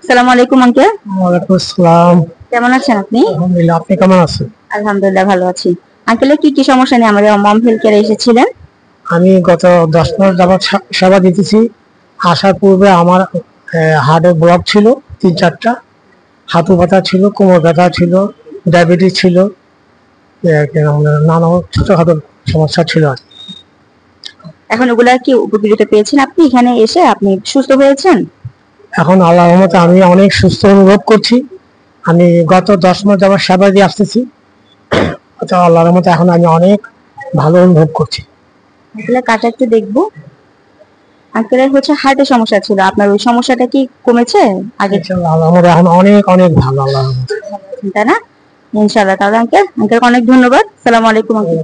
আসসালামু আলাইকুম আঙ্কেল। ওয়ালাইকুম আসসালাম। কেমন আছেন আপনি? আলহামদুলিল্লাহ, আপনি কেমন আছেন? আলহামদুলিল্লাহ ভালো আছি। আঙ্কেলের কি কি সমস্যা নিয়ে আমাদের মম হেলথ কেয়ারে এসেছিলেন? আমি গত 10 মাস যাবৎ সেবা দিতেছি। আসার পূর্বে আমার হার্টের ব্লক ছিল 3-4টা, হাঁটু ব্যথা ছিল, কোমর ব্যথা ছিল, ডায়াবেটিস ছিল, এই আর কি, নানা ছোটখাটো সমস্যা ছিল আর কি। এখন ওগুলা কি উপকৃত পেয়েছেন আপনি এখানে এসে? আপনি সুস্থ হয়েছেন? এখন আল্লাহর রহমতে আমি অনেক সুস্থ অনুভব করছি। আমি গত 10 মাস যাবৎ সেবা দিয়ে আসতেছি, তো আল্লাহর রহমতে এখন আমি অনেক ভালো অনুভব করছি। আঙ্কেলের কাটা একটু দেখবো। আঙ্কেলের হচ্ছে হার্টের সমস্যা ছিল, আপনার ওই সমস্যাটা কি কমেছে আগে? ইনশাআল্লাহ আল্লাহর রহমতে এখন অনেক অনেক ভালো, আল্লাহর রহমতে। তাই না? ইনশাআল্লাহ। তাহলে আঙ্কেলকে অনেক ধন্যবাদ। আসসালামু আলাইকুম আঙ্কেল।